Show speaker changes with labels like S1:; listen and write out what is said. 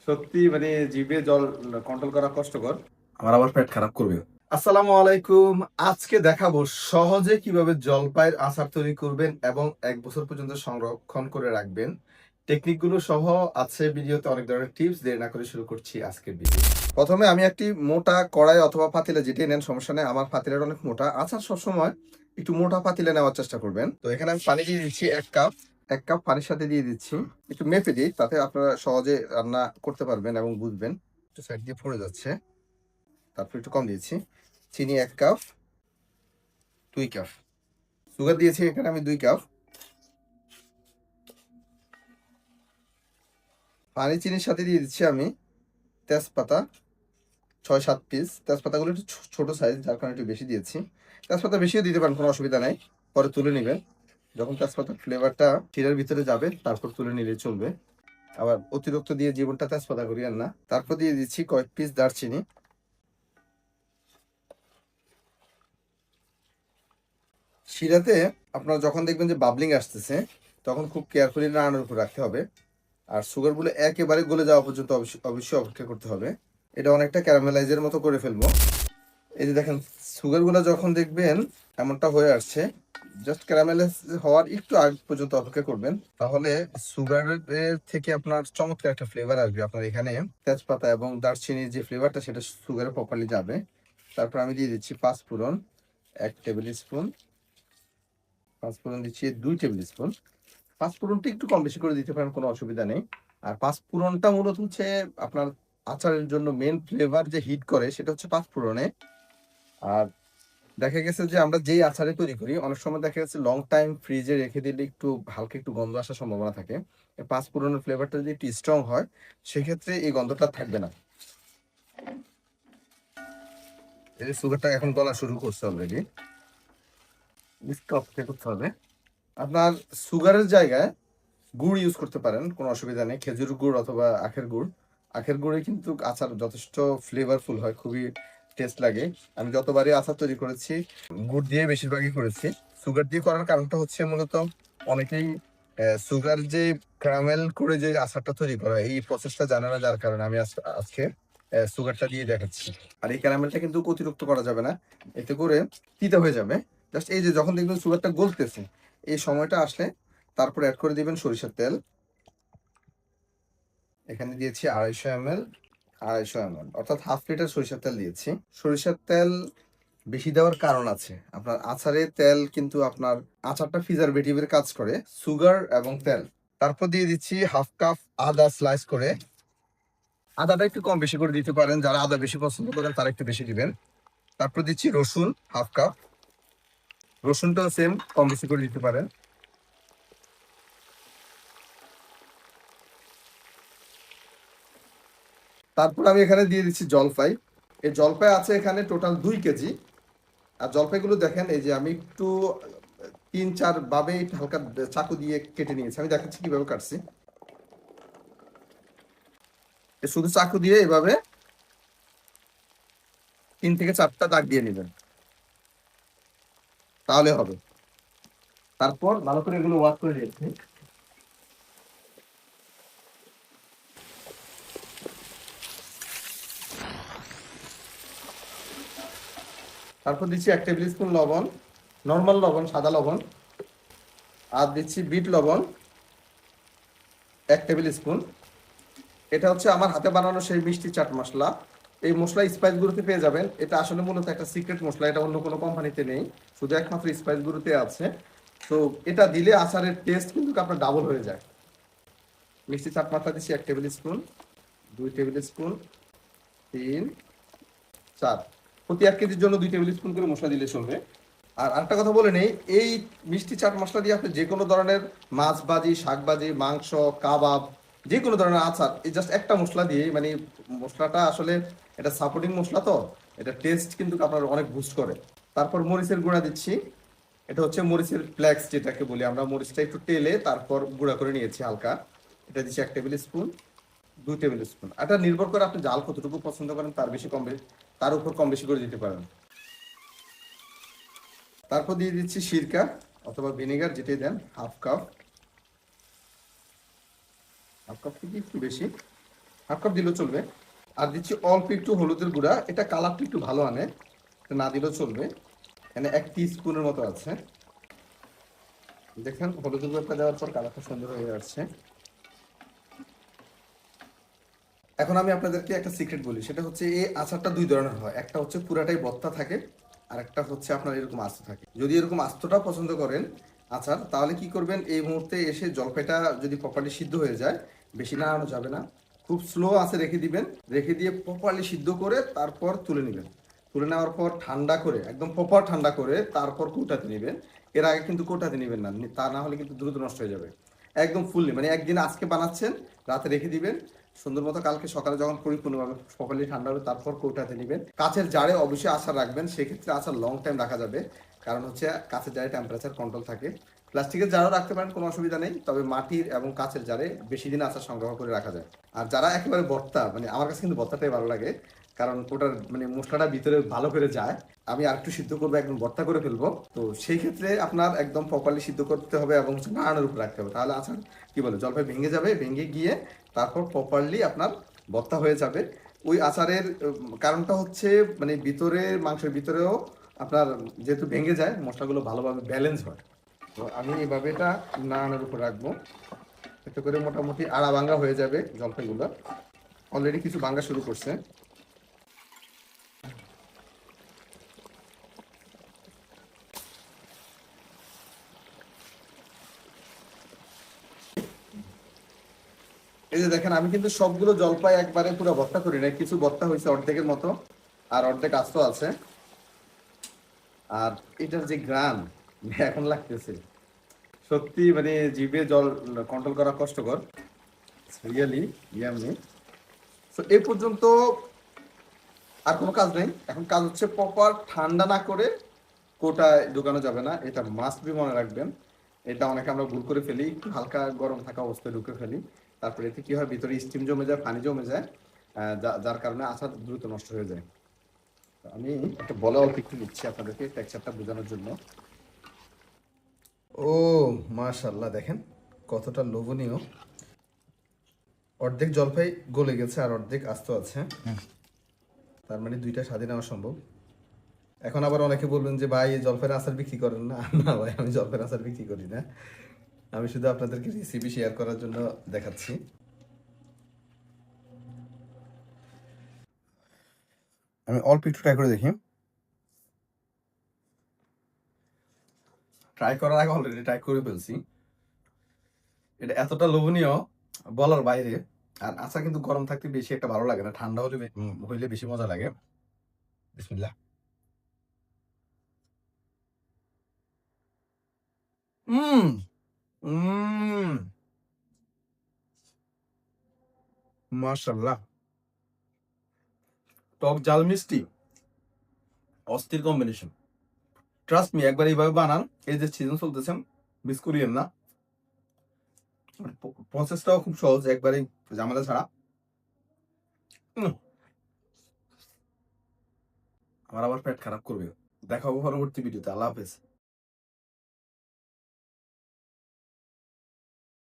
S1: সত্যি মানে জিভে জল কন্ট্রোল করা কষ্টকর। আমার আবার পেট খারাপ করবে। আসসালামু আলাইকুম। আজকে দেখাবো সহজে কিভাবে জলপাইয়ের আচার তৈরি করবেন এবং 1 বছর পর্যন্ত সংরক্ষণ করে রাখবেন। টেকনিকগুলো সহ আছে ভিডিওতে অনেক ধরনের টিপস। দেরি না করে শুরু করছি আজকের ভিডিও। প্রথমে আমি একটি মোটা কড়াই অথবা পাতিলে যেটাই নেন সমস্যা নেই। আমার পাতিলের অনেক মোটা। আচার সবসময় একটু মোটা পাতিলে নেওয়ার চেষ্টা করবেন। তো এখানে আমি পানি দিয়ে দিচ্ছি 1 কাপ। 1 কাপ পানির সাথে দিয়ে দিচ্ছি একটু মেপে দিই, তাতে আপনারা সহজে রান্না করতে পারবেন এবং বুঝবেন। একটু সাইড দিয়ে পড়ে যাচ্ছে। তারপর একটু কম দিয়েছি। চিনি 1 কাপ, 2 কাপ। সুগার দিয়েছি এখানে আমি 2 কাপ। পানি চিনির সাথে দিয়ে দিচ্ছি আমি তেজপাতা 6-7 পিস। তেজপাতাগুলো একটু ছোট সাইজ, যার কারণে একটু বেশি দিয়েছি। তেজপাতা বেশিও দিতে পারেন, কোনো অসুবিধা নাই। পরে তুলে নেবেন যখন তেজপাতার ফ্লেভারটা ক্ষীরের ভিতরে যাবে, তারপর তুলে নিলে চলবে। আবার অতিরিক্ত দিয়ে জীবনটা তেজপাতা করিয়েন না। তারপর দিয়ে দিচ্ছি কয়েক পিস দারচিনি। শিরাতে আপনারা যখন দেখবেন যে বাবলিং আসতেছে, তখন খুব কেয়ারফুলি নাড়ানোর উপর রাখতে হবে। আর সুগারগুলো একেবারে গলে যাওয়া পর্যন্ত অবশ্যই অপেক্ষা করতে হবে। এটা অনেকটা ক্যারামেলাইজের মতো করে ফেলবো। এই যে দেখেন, সুগারগুলো যখন দেখবেন এমনটা হয়ে আসছে, জাস্ট ক্যারামেলাইজ হওয়ার একটু আগ পর্যন্ত অপেক্ষা করবেন। তাহলে সুগারের থেকে আপনার চমৎকার একটা ফ্লেভার আসবে। আপনার এখানে তেজপাতা এবং দারচিনির যে ফ্লেভারটা, সেটা সুগারে প্রপারলি যাবে। তারপর আমি দিয়ে দিচ্ছি পাঁচফোড়ন 1 টেবিল স্পুন। পাঁচফোড়ন দিচ্ছি 2 টেবিল স্পুন। পাঁচফোড়নটা একটু কম বেশি করে দিতে পারেন, কোনো অসুবিধা নেই। আর পাঁচফোড়নটা মূলত হচ্ছে আপনার আচারের জন্য মেন ফ্লেভার যে হিট করে, সেটা হচ্ছে পাঁচফোড়নে। আর দেখা গেছে যে আমরা যেই আচারে তৈরি করি, অনেক সময় দেখা গেছে লং টাইম ফ্রিজে রেখে দিলে একটু হালকা একটু গন্ধ আসার সম্ভাবনা থাকে। পাঁচফোড়নের ফ্লেভারটা যদি একটু স্ট্রং হয়, সেক্ষেত্রে এই গন্ধটা থাকবে না। এই যে সুগারটা এখন গলা শুরু করছে অলরেডি, একটু অপেক্ষা করতে হবে। আপনার সুগারের জায়গায় গুড় ইউজ করতে পারেন, কোনো অসুবিধা নেই। খেজুর গুড় অথবা আখের গুড়। আখের গুড়ে কিন্তু আচার যথেষ্ট ফ্লেভারফুল হয়, খুবই টেস্ট লাগে। আমি যতবারই আচার তৈরি করেছি, গুড় দিয়ে বেশিরভাগই করেছি। সুগার দিয়ে করার কারণটা হচ্ছে মূলত অনেকেই সুগার যে ক্যারামেল করে যে আচারটা তৈরি করা, এই প্রসেসটা জানে না, যার কারণে আমি আজকে সুগারটা দিয়ে দেখাচ্ছি। আর এই ক্যারামেলটা কিন্তু অতিরিক্ত করা যাবে না, এতে করে তিতা হয়ে যাবে। জাস্ট এই যে যখন দেখবেন সুগারটা গলতেছে, এই সময়টা আসলে তারপর অ্যাড করে দিবেন সরিষার তেল। এখানে দিয়েছি 250 ml। 250 ml অর্থাৎ হাফ লিটার সরিষার তেল দিয়েছি। সরিষার তেল বেশি দেওয়ার কারণ আছে। আপনার আচারে তেল কিন্তু আপনার আচারটা প্রিজারভেটিভের কাজ করে, সুগার এবং তেল। তারপর দিয়ে দিচ্ছি 1/2 কাপ আদা স্লাইস করে। আদাটা একটু কম বেশি করে দিতে পারেন, যারা আদা বেশি পছন্দ করেন তারা একটু বেশি দিবেন। তারপর দিচ্ছি রসুন 1/2 কাপ। রসুনটাও সেম কম বেশি করে দিতে পারেন। তারপর আমি এখানে দিয়ে দিচ্ছি জলপাই। এই জলপাই আছে এখানে টোটাল 2 কেজি। আর জলপাইগুলো দেখেন, এই যে আমি একটু 3-4 ভাবে হালকা চাকু দিয়ে কেটে নিয়েছি। আমি দেখাচ্ছি কিভাবে কাটছি। শুধু চাকু দিয়ে এভাবে 3 থেকে 4টা দাগ দিয়ে নেবেন, তাহলে হবে। তারপর ভালো করে এগুলো ওয়াশ করে নিয়েছি। তারপর দিচ্ছি 1 টেবিল স্পুন লবণ, নর্মাল লবণ, সাদা লবণ। আর দিচ্ছি বিট লবণ 1 টেবিল স্পুন। এটা হচ্ছে আমার হাতে বানানো সেই মিষ্টি চাট মশলা। এই মশলা স্পাইস গুলোতে পেয়ে যাবেন। এটা আসলে মূলত একটা সিক্রেট মশলা, এটা অন্য কোনো কোম্পানিতে নেই, শুধু একমাত্র স্পাইস গুলোতে আছে। তো এটা দিলে আচারের টেস্ট কিন্তু আপনার ডাবল হয়ে যায়। মিষ্টি চাট মশলা দিচ্ছি 1 টেবিল স্পুন, 2 টেবিল স্পুন, 3, 4। প্রতি 1 কেজির জন্য 2 টেবিল স্পুন করে মশলা দিলে চলবে। আর আরেকটা কথা বলে নেই, এই মিষ্টি চাট মশলা দিয়ে আপনি যে কোনো ধরনের মাছ ভাজি, শাক ভাজি, মাংস, কাবাব, যে কোনো ধরনের আচার, এই জাস্ট একটা মশলা দিয়ে, মানে মশলাটা আসলে এটা সাপোর্টিং মশলা, তো এটা টেস্ট কিন্তু আপনার অনেক বুস্ট করে। তারপর মরিচের গুঁড়া দিচ্ছি। এটা হচ্ছে মরিচের ফ্লেক্স যেটাকে বলি আমরা, মরিচটা একটু তেলে তারপর গুঁড়া করে নিয়েছি হালকা। এটা দিচ্ছি 1 টেবিল স্পুন, 2 টেবিল স্পুন। এটা নির্ভর করে আপনি জাল কতটুকু পছন্দ করেন, তার বেশি কম বেশি, তার উপর কম বেশি করে দিতে পারেন। তারপর দিয়ে দিচ্ছি সিরকা অথবা ভিনেগার, যেটাই দেন, 1/2 কাপ। 1/2 কাপ থেকে একটু বেশি। হাফ কাপ দিলেও চলবে। আর দিচ্ছি অল্প একটু হলুদের গুঁড়া, এটা কালারটা একটু ভালো আনে, না দিলেও চলবে। এখানে 1 টিস্পুনের মতো আছে। দেখেন হলুদের গুঁড়াটা দেওয়ার পর কালারটা সুন্দর হয়ে যাচ্ছে। এখন আমি আপনাদেরকে একটা সিক্রেট বলি, সেটা হচ্ছে এই আচারটা 2 ধরনের হয়। একটা হচ্ছে পুরাটাই ভর্তা থাকে, আর একটা হচ্ছে আপনার এরকম আস্ত থাকে। যদি এরকম আস্তটা পছন্দ করেন আচার, তাহলে কি করবেন, এই মুহূর্তে এসে জলপাইটা যদি প্রপারলি সিদ্ধ হয়ে যায়, বেশি নাড়ানো যাবে না, খুব স্লো আছে রেখে দিবেন। রেখে দিয়ে প্রপারলি সিদ্ধ করে তারপর তুলে নেবেন। তুলে নেওয়ার পর ঠান্ডা করে, একদম প্রপার ঠান্ডা করে তারপর কৌটাতে নেবেন। এর আগে কিন্তু কৌটাতে নেবেন না, তা না হলে কিন্তু দ্রুত নষ্ট হয়ে যাবে। একদম ফুললি মানে একদিন আজকে বানাচ্ছেন, রাতে রেখে দিবেন, সুন্দর মতো কালকে সকালে যখন পরিপূর্ণভাবে প্রপারলি ঠান্ডা হবে তারপর কৌটাতে নেবেন। কাচের জারে অবশ্যই আচার রাখবেন, সেক্ষেত্রে আচার লং টাইম রাখা যাবে, কারণ হচ্ছে কাচের জারে টেম্পারেচার কন্ট্রোল থাকে। প্লাস্টিকের জারও রাখতে পারেন, কোনো অসুবিধা নেই, তবে মাটির এবং কাচের জারে বেশি দিন আচার সংগ্রহ করে রাখা যায়। আর যারা একেবারে ভর্তা, মানে আমার কাছে কিন্তু ভর্তাটাই ভালো লাগে, কারণ ওটার মানে মশলাটা ভিতরে ভালো করে যায়। আমি আর একটু সিদ্ধ করবো, একদম ভর্তা করে ফেলবো, তো সেই ক্ষেত্রে আপনার একদম প্রপারলি সিদ্ধ করতে হবে এবং হচ্ছে নাড়ানোর উপর রাখতে হবে, তাহলে আচার কি বলে জলপাই ভেঙে যাবে, ভেঙে গিয়ে তারপর প্রপারলি আপনার ভর্তা হয়ে যাবে। ওই আচারের কারণটা হচ্ছে মানে ভিতরে মাংসের ভিতরেও আপনার যেহেতু ভেঙে যায়, মশলাগুলো ভালোভাবে ব্যালেন্স হয়। তো আমি এইভাবে এটা নাড়ানোর উপর রাখবো, এতে করে মোটামুটি আড়া ভাঙ্গা হয়ে যাবে জলপাইগুলো। অলরেডি কিছু ভাঙ্গা শুরু করছে। এই যে দেখেন, আমি কিন্তু সবগুলো জলপাই একবারে পুরো ভর্তা করি নাই, কিছু ভর্তা হয়েছে অর্ধেকের মতো, আর অর্ধেক আস্ত আছে। আর এটার যে গ্রাম এখন লাগতেছে, সত্যি মানে জিভে জল কন্ট্রোল করা কষ্টকর, রিয়েলি ইয়ামি। তো এই পর্যন্ত আর কোনো কাজ নেই, এখন কাজ হচ্ছে প্রপার ঠান্ডা না করে কোটায় ঢুকানো যাবে না, এটা মাস্ট বি মনে রাখবেন। এটা অনেকে আমরা ভুল করে ফেলি, একটু হালকা গরম থাকা অবস্থায় ঢুকে ফেলি, তারপরে এতে কি হয়, ভিতরে স্টিম জমে যায়, পানি জমে যায়, যার কারণে আচার দ্রুত নষ্ট হয়ে যায়। তো আমি একটা বলে অল্প একটু নিচ্ছি আপনাদেরকে টেক্সচারটা বোঝানোর জন্য। ও মাশাআল্লাহ, দেখেন কতটা লোভনীয়। অর্ধেক জলপাই গলে গেছে আর অর্ধেক আস্ত আছে, তার মানে দুইটা স্বাদই নেওয়া সম্ভব। এখন আবার অনেকে বলবেন যে ভাই এই জলপাইয়ের আচার বিক্রি করেন না। না ভাই, আমি জলপাইয়ের আচার বিক্রি করি না, আমি শুধু আপনাদেরকে রেসিপি শেয়ার করার জন্য দেখাচ্ছি। আমি অল্প একটু ট্রাই করে দেখি। ট্রাই করার আগে অলরেডি ট্রাই করে ফেলছি, এটা এতটা লোভনীয় বলার বাইরে। আর আচার কিন্তু গরম থাকতে বেশি একটা ভালো লাগে না, ঠান্ডা হলে হইলে বেশি মজা লাগে। বিসমিল্লাহ। হুম হুম মাশাআল্লাহ, টক ঝাল মিষ্টি অস্থির কম্বিনেশন। ট্রাস্ট মি, একবার এইভাবে বানান, এই যে সিজন চলতেছেন, মিস করিয়েন না। প্রসেসটাও খুব সহজ, একবারেই ঝামেলা ছাড়া। উম, আমার আবার পেট খারাপ করবে। দেখাবো পরবর্তী ভিডিওতে। আল্লাহ হাফেজ।